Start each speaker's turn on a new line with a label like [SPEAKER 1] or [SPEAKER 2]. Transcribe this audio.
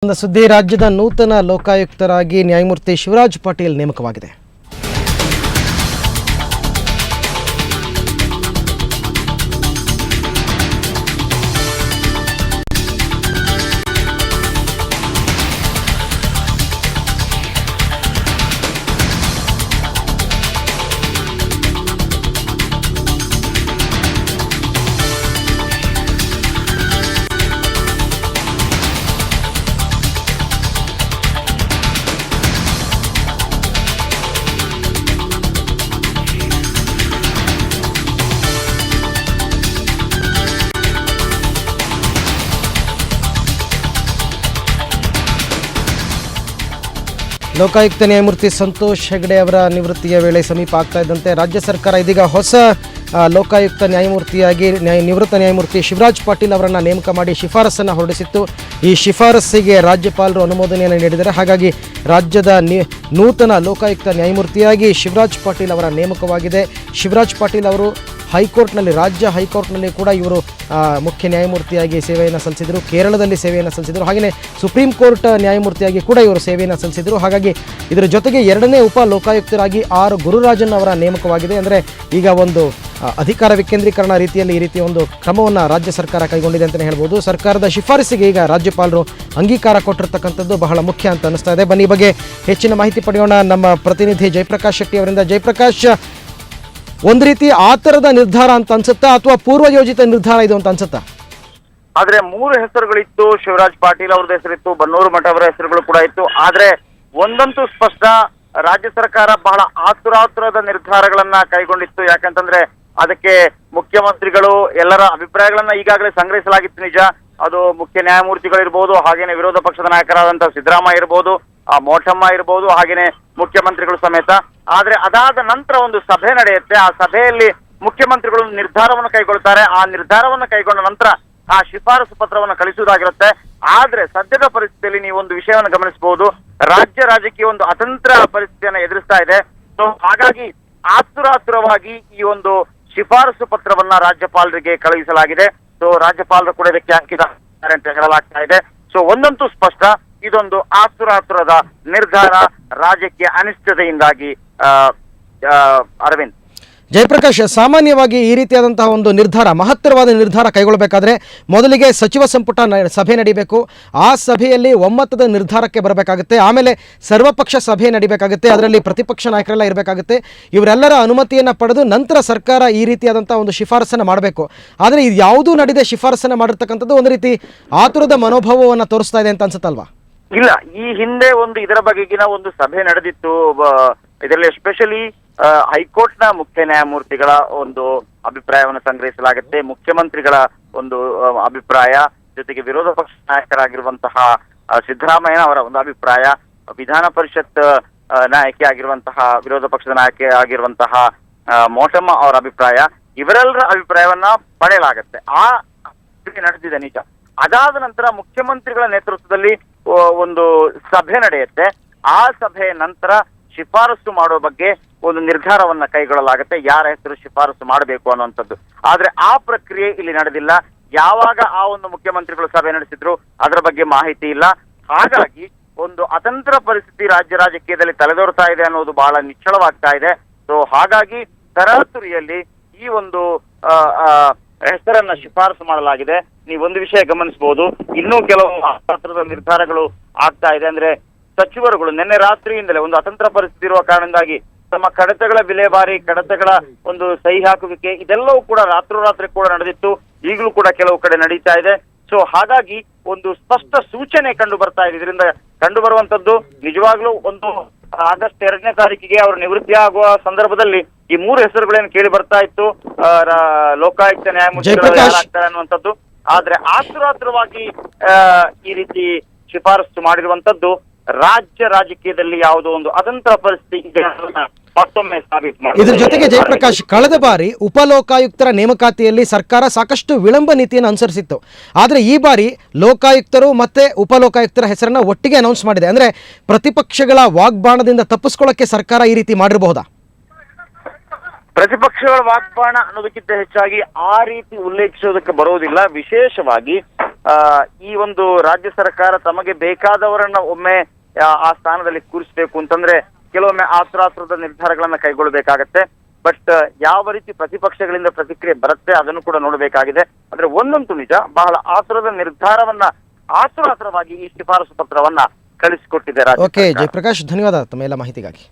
[SPEAKER 1] ಸುದ್ದಿ ರಾಜ್ಯದ ನೂತನ ಲೋಕಾಯುಕ್ತರಾಗಿ ನ್ಯಾಯಮೂರ್ತಿ ಶಿವರಾಜ್ ಪಾಟೀಲ್ ನೇಮಕವಾಗಿದೆ. ಲೋಕಾಯುಕ್ತ ನ್ಯಾಯಮೂರ್ತಿ ಸಂತೋಷ್ ಹೆಗಡೆ ಅವರ ನಿವೃತ್ತಿಯ ವೇಳೆ ಸಮೀಪ ಆಗ್ತಾ ಇದ್ದಂತೆ ರಾಜ್ಯ ಸರ್ಕಾರ ಇದೀಗ ಹೊಸ ಲೋಕಾಯುಕ್ತ ನ್ಯಾಯಮೂರ್ತಿಯಾಗಿ ನಿವೃತ್ತ ನ್ಯಾಯಮೂರ್ತಿ ಶಿವರಾಜ್ ಪಾಟೀಲ್ ಅವರನ್ನು ನೇಮಕ ಮಾಡಿ ಶಿಫಾರಸನ್ನು ಹೊರಡಿಸಿತ್ತು. ಈ ಶಿಫಾರಸ್ಸಿಗೆ ರಾಜ್ಯಪಾಲರು ಅನುಮೋದನೆಯನ್ನು ನೀಡಿದ್ದಾರೆ. ಹಾಗಾಗಿ ರಾಜ್ಯದ ನೂತನ ಲೋಕಾಯುಕ್ತ ನ್ಯಾಯಮೂರ್ತಿಯಾಗಿ ಶಿವರಾಜ್ ಪಾಟೀಲ್ ಅವರ ನೇಮಕವಾಗಿದೆ. ಶಿವರಾಜ್ ಪಾಟೀಲ್ ಅವರು ಹೈಕೋರ್ಟ್ನಲ್ಲಿ, ರಾಜ್ಯ ಹೈಕೋರ್ಟ್ನಲ್ಲಿ ಕೂಡ ಇವರು ಮುಖ್ಯ ನ್ಯಾಯಮೂರ್ತಿಯಾಗಿ ಸೇವೆಯನ್ನು ಸಲ್ಲಿಸಿದರು. ಕೇರಳದಲ್ಲಿ ಸೇವೆಯನ್ನು ಸಲ್ಲಿಸಿದರು. ಹಾಗೆಯೇ ಸುಪ್ರೀಂ ಕೋರ್ಟ್ ನ್ಯಾಯಮೂರ್ತಿಯಾಗಿ ಕೂಡ ಇವರು ಸೇವೆಯನ್ನು ಸಲ್ಲಿಸಿದರು. ಹಾಗಾಗಿ ಇದರ ಜೊತೆಗೆ ಎರಡನೇ ಉಪ ಲೋಕಾಯುಕ್ತರಾಗಿ ಆರ್ ಗುರುರಾಜನ್ ಅವರ ನೇಮಕವಾಗಿದೆ. ಅಂದರೆ ಈಗ ಒಂದು ಅಧಿಕಾರ ವಿಕೇಂದ್ರೀಕರಣ ರೀತಿಯಲ್ಲಿ ಈ ರೀತಿಯ ಒಂದು ಕ್ರಮವನ್ನು ರಾಜ್ಯ ಸರ್ಕಾರ ಕೈಗೊಂಡಿದೆ ಅಂತಲೇ ಹೇಳ್ಬೋದು. ಸರ್ಕಾರದ ಶಿಫಾರಸಿಗೆ ಈಗ ರಾಜ್ಯಪಾಲರು ಅಂಗೀಕಾರ ಕೊಟ್ಟಿರ್ತಕ್ಕಂಥದ್ದು ಬಹಳ ಮುಖ್ಯ ಅಂತ ಅನಿಸ್ತಾ ಇದೆ. ಬನ್ನಿ, ಈ ಬಗ್ಗೆ ಹೆಚ್ಚಿನ ಮಾಹಿತಿ ಪಡೆಯೋಣ ನಮ್ಮ ಪ್ರತಿನಿಧಿ ಜಯಪ್ರಕಾಶ್ ಶೆಟ್ಟಿ ಅವರಿಂದ. ಜಯಪ್ರಕಾಶ್, ಒಂದು ರೀತಿ ಆ ಥರದ ನಿರ್ಧಾರ ಅಂತ ಅನ್ಸುತ್ತಾ ಅಥವಾ ಪೂರ್ವ ಯೋಜಿತ ನಿರ್ಧಾರ ಇದು ಅಂತ ಅನ್ಸುತ್ತಾ?
[SPEAKER 2] ಆದ್ರೆ ಮೂರು ಹೆಸರುಗಳಿತ್ತು. ಶಿವರಾಜ್ ಪಾಟೀಲ್ ಅವ್ರದ್ದು ಹೆಸರಿತ್ತು, ಬನ್ನೂರು ಮಠ ಅವರ ಹೆಸರುಗಳು ಕೂಡ ಇತ್ತು. ಆದ್ರೆ ಒಂದಂತೂ ಸ್ಪಷ್ಟ, ರಾಜ್ಯ ಸರ್ಕಾರ ಬಹಳ ಆತುರಾತುರದ ನಿರ್ಧಾರಗಳನ್ನ ಕೈಗೊಂಡಿತ್ತು. ಯಾಕಂತಂದ್ರೆ ಅದಕ್ಕೆ ಮುಖ್ಯಮಂತ್ರಿಗಳು ಎಲ್ಲರ ಅಭಿಪ್ರಾಯಗಳನ್ನ ಈಗಾಗಲೇ ಸಂಗ್ರಹಿಸಲಾಗಿತ್ತು. ನಿಜ, ಅದು ಮುಖ್ಯ ನ್ಯಾಯಮೂರ್ತಿಗಳಿರ್ಬೋದು, ಹಾಗೇನೆ ವಿರೋಧ ಪಕ್ಷದ ನಾಯಕರಾದಂತಹ ಸಿದ್ದರಾಮಯ್ಯ ಇರ್ಬೋದು, ಮೋಟಮ್ಮ ಇರ್ಬೋದು, ಹಾಗೇನೆ ಮುಖ್ಯಮಂತ್ರಿಗಳು ಸಮೇತ. ಆದ್ರೆ ಅದಾದ ನಂತರ ಒಂದು ಸಭೆ ನಡೆಯುತ್ತೆ. ಆ ಸಭೆಯಲ್ಲಿ ಮುಖ್ಯಮಂತ್ರಿಗಳು ನಿರ್ಧಾರವನ್ನು ಕೈಗೊಳ್ತಾರೆ. ಆ ನಿರ್ಧಾರವನ್ನು ಕೈಗೊಂಡ ನಂತರ ಆ ಶಿಫಾರಸು ಪತ್ರವನ್ನು ಕಳಿಸುವುದಾಗಿರುತ್ತೆ. ಆದ್ರೆ ಸದ್ಯದ ಪರಿಸ್ಥಿತಿಯಲ್ಲಿ ನೀವು ಒಂದು ವಿಷಯವನ್ನು ಗಮನಿಸಬಹುದು, ರಾಜ್ಯ ರಾಜಕೀಯ ಒಂದು ಅತಂತ್ರ ಪರಿಸ್ಥಿತಿಯನ್ನು ಎದುರಿಸ್ತಾ ಇದೆ. ಸೊ ಹಾಗಾಗಿ ಆತುರಾತುರವಾಗಿ ಈ ಒಂದು ಶಿಫಾರಸು ಪತ್ರವನ್ನ ರಾಜ್ಯಪಾಲರಿಗೆ ಕಳುಹಿಸಲಾಗಿದೆ. ಸೊ ರಾಜ್ಯಪಾಲರು ಕೂಡ ಇದಕ್ಕೆ ಅಂಕಿತವಾಗಿದ್ದಾರೆ ಅಂತ ಹೇಳಲಾಗ್ತಾ ಇದೆ. ಸೊ ಒಂದಂತೂ ಸ್ಪಷ್ಟ, ಇದೊಂದು ಆತುರಾತುರದ ನಿರ್ಧಾರ ರಾಜ್ಯಕ್ಕೆ ಅನಿಶ್ಚಿತತೆಯಿಂದಾಗಿ. ಅರವಿಂದ್,
[SPEAKER 1] ಜಯಪ್ರಕಾಶ್, ಸಾಮಾನ್ಯವಾಗಿ ಈ ರೀತಿಯಾದಂತಹ ಒಂದು ನಿರ್ಧಾರ, ಮಹತ್ತರವಾದ ನಿರ್ಧಾರ ಕೈಗೊಳ್ಳಬೇಕಾದ್ರೆ ಮೊದಲಿಗೆ ಸಚಿವ ಸಂಪುಟ ಸಭೆ ನಡೀಬೇಕು. ಆ ಸಭೆಯಲ್ಲಿ ಒಮ್ಮತದ ನಿರ್ಧಾರಕ್ಕೆ ಬರಬೇಕಾಗುತ್ತೆ. ಆಮೇಲೆ ಸರ್ವಪಕ್ಷ ಸಭೆ ನಡೀಬೇಕಾಗುತ್ತೆ. ಅದರಲ್ಲಿ ಪ್ರತಿಪಕ್ಷ ನಾಯಕರೆಲ್ಲ ಇರಬೇಕಾಗುತ್ತೆ. ಇವರೆಲ್ಲರ ಅನುಮತಿಯನ್ನು ಪಡೆದು ನಂತರ ಸರ್ಕಾರ ಈ ರೀತಿಯಾದಂತಹ ಒಂದು ಶಿಫಾರಸನ್ನು ಮಾಡಬೇಕು. ಆದರೆ ಇದು ಯಾವುದೂ ನಡೆದೇ ಶಿಫಾರಸನ್ನು ಮಾಡಿರ್ತಕ್ಕಂಥದ್ದು ಒಂದು ರೀತಿ ಆತುರದ ಮನೋಭಾವವನ್ನು ತೋರಿಸ್ತಾ ಇದೆ ಅಂತ ಅನ್ಸುತ್ತಲ್ವಾ?
[SPEAKER 2] ಇಲ್ಲ, ಈ ಹಿಂದೆ ಒಂದು ಇದರ ಬಗೆಗಿನ ಒಂದು ಸಭೆ ನಡೆದಿತ್ತು. ಇದರಲ್ಲಿ ಎಸ್ಪೆಷಲಿ ಹೈಕೋರ್ಟ್ನ ಮುಖ್ಯ ನ್ಯಾಯಮೂರ್ತಿಗಳ ಒಂದು ಅಭಿಪ್ರಾಯವನ್ನು ಸಂಗ್ರಹಿಸಲಾಗುತ್ತೆ. ಮುಖ್ಯಮಂತ್ರಿಗಳ ಒಂದು ಅಭಿಪ್ರಾಯ, ಜೊತೆಗೆ ವಿರೋಧ ಪಕ್ಷ ನಾಯಕರಾಗಿರುವಂತಹ ಸಿದ್ದರಾಮಯ್ಯ ಅವರ ಒಂದು ಅಭಿಪ್ರಾಯ, ವಿಧಾನ ಪರಿಷತ್ ನಾಯಕಿ ಆಗಿರುವಂತಹ ವಿರೋಧ ಪಕ್ಷದ ನಾಯಕಿ ಆಗಿರುವಂತಹ ಮೋಟಮ್ಮ ಅವರ ಅಭಿಪ್ರಾಯ, ಇವರೆಲ್ಲರ ಅಭಿಪ್ರಾಯವನ್ನ ಪಡೆಯಲಾಗುತ್ತೆ. ಆ ನಡೆದಿದೆ ನಿಜ. ಅದಾದ ನಂತರ ಮುಖ್ಯಮಂತ್ರಿಗಳ ನೇತೃತ್ವದಲ್ಲಿ ಒಂದು ಸಭೆ ನಡೆಯುತ್ತೆ. ಆ ಸಭೆಯ ನಂತರ ಶಿಫಾರಸು ಮಾಡುವ ಬಗ್ಗೆ ಒಂದು ನಿರ್ಧಾರವನ್ನ ಕೈಗೊಳ್ಳಲಾಗುತ್ತೆ, ಯಾರ ಹೆಸರು ಶಿಫಾರಸು ಮಾಡಬೇಕು ಅನ್ನುವಂಥದ್ದು. ಆದ್ರೆ ಆ ಪ್ರಕ್ರಿಯೆ ಇಲ್ಲಿ ನಡೆದಿಲ್ಲ. ಯಾವಾಗ ಆ ಒಂದು ಮುಖ್ಯಮಂತ್ರಿಗಳು ಸಭೆ ನಡೆಸಿದ್ರು ಅದರ ಬಗ್ಗೆ ಮಾಹಿತಿ ಇಲ್ಲ. ಹಾಗಾಗಿ ಒಂದು ಅತಂತ್ರ ಪರಿಸ್ಥಿತಿ ರಾಜ್ಯ ರಾಜಕೀಯದಲ್ಲಿ ತಲೆದೋರ್ತಾ ಇದೆ ಅನ್ನೋದು ಬಹಳ ನಿಚ್ಚಳವಾಗ್ತಾ ಇದೆ. ಸೊ ಹಾಗಾಗಿ ತರಾತುರಿಯಲ್ಲಿ ಈ ಒಂದು ಹೆಸರನ್ನ ಶಿಫಾರಸು ಮಾಡಲಾಗಿದೆ. ನೀವೊಂದು ವಿಷಯ ಗಮನಿಸಬಹುದು, ಇನ್ನೂ ಕೆಲವು ಅತಂತ್ರದ ನಿರ್ಧಾರಗಳು ಆಗ್ತಾ ಇದೆ. ಅಂದ್ರೆ ಸಚಿವರುಗಳು ನಿನ್ನೆ ರಾತ್ರಿಯಿಂದಲೇ ಒಂದು ಅತಂತ್ರ ಪರಿಸ್ಥಿತಿ ಇರುವ ಕಾರಣದಿಂದಾಗಿ ತಮ್ಮ ಕಡತಗಳ ವಿಲೇವಾರಿ, ಕಡತಗಳ ಒಂದು ಸಹಿ ಹಾಕುವಿಕೆ, ಇದೆಲ್ಲವೂ ಕೂಡ ರಾತ್ರೋರಾತ್ರಿ ಕೂಡ ನಡೆದಿತ್ತು. ಈಗಲೂ ಕೂಡ ಕೆಲವು ಕಡೆ ನಡೀತಾ ಇದೆ. ಸೊ ಹಾಗಾಗಿ ಒಂದು ಸ್ಪಷ್ಟ ಸೂಚನೆ ಕಂಡು ಬರ್ತಾ ಇದೆ. ಇದರಿಂದ ಕಂಡು ಬರುವಂತದ್ದು ನಿಜವಾಗ್ಲೂ ಒಂದು ಆಗಸ್ಟ್ 2ನೇ ತಾರೀಕಿಗೆ ಅವರು ನಿವೃತ್ತಿ ಆಗುವ ಸಂದರ್ಭದಲ್ಲಿ ಈ ಮೂರು ಹೆಸರುಗಳೇನು ಕೇಳಿ ಬರ್ತಾ ಇತ್ತು, ಲೋಕಾಯುಕ್ತ ನ್ಯಾಯಮೂರ್ತಿಗಳು ಯಾರಾಗ್ತಾರೆ ಅನ್ನುವಂಥದ್ದು. ಆದ್ರೆ ಆತುರಾತುರವಾಗಿ ಈ ರೀತಿ ಶಿಫಾರಸು ಮಾಡಿರುವಂತದ್ದು ರಾಜ್ಯ ರಾಜಕೀಯದಲ್ಲಿ ಯಾವುದೋ ಒಂದು ಅತಂತ್ರ ಪರಿಸ್ಥಿತಿ ಮತ್ತೊಮ್ಮೆ ಸಾಬೀತು ಮಾಡಿದೆ.
[SPEAKER 1] ಇದರ ಜೊತೆಗೆ ಜಯಪ್ರಕಾಶ್, ಕಳೆದ ಬಾರಿ ಉಪಲೋಕಾಯುಕ್ತರ ನೇಮಕಾತಿಯಲ್ಲಿ ಸರ್ಕಾರ ಸಾಕಷ್ಟು ವಿಳಂಬ ನೀತಿಯನ್ನು ಅನುಸರಿಸಿತ್ತು. ಆದರೆ ಈ ಬಾರಿ ಲೋಕಾಯುಕ್ತರು ಮತ್ತೆ ಉಪಲೋಕಾಯುಕ್ತರ ಹೆಸರನ್ನ ಒಟ್ಟಿಗೆ ಅನೌನ್ಸ್ ಮಾಡಿದೆ. ಅಂದ್ರೆ ಪ್ರತಿಪಕ್ಷಗಳ ವಾಗ್ಬಾಣದಿಂದ ತಪ್ಪಿಸ್ಕೊಳ್ಳೋಕೆ ಸರ್ಕಾರ ಈ ರೀತಿ ಮಾಡಿರಬಹುದಾ?
[SPEAKER 2] ಪ್ರತಿಪಕ್ಷಗಳ ವಾಗ್ಬಾಣ ಅನ್ನೋದಕ್ಕಿಂತ ಹೆಚ್ಚಾಗಿ ಆ ರೀತಿ ಉಲ್ಲೇಖಿಸೋದಕ್ಕೆ ಬರೋದಿಲ್ಲ. ವಿಶೇಷವಾಗಿ ಈ ಒಂದು ರಾಜ್ಯ ಸರ್ಕಾರ ತಮಗೆ ಬೇಕಾದವರನ್ನ ಒಮ್ಮೆ ಆ ಸ್ಥಾನದಲ್ಲಿ ಕೂರಿಸಬೇಕು ಅಂತಂದ್ರೆ ಕೆಲವೊಮ್ಮೆ ಆತುರಾತುರದ ನಿರ್ಧಾರಗಳನ್ನ ಕೈಗೊಳ್ಳಬೇಕಾಗತ್ತೆ. ಬಟ್ ಯಾವ ರೀತಿ ಪ್ರತಿಪಕ್ಷಗಳಿಂದ ಪ್ರತಿಕ್ರಿಯೆ ಬರುತ್ತೆ ಅದನ್ನು ಕೂಡ ನೋಡಬೇಕಾಗಿದೆ. ಆದ್ರೆ ಒಂದಂತೂ ನಿಜ, ಬಹಳ ಆತುರದ ನಿರ್ಧಾರವನ್ನ ಆತುರಾತುರವಾಗಿ ಈ ಶಿಫಾರಸು ಪತ್ರವನ್ನ ಕಳಿಸಿಕೊಟ್ಟಿದೆ ರಾಜ್ಯ
[SPEAKER 1] ಓಕೆ
[SPEAKER 2] ಸರ್ಕಾರ.
[SPEAKER 1] ಜಯಪ್ರಕಾಶ್, ಧನ್ಯವಾದ ತಮ್ಮ ಎಲ್ಲ ಮಾಹಿತಿಗಾಗಿ.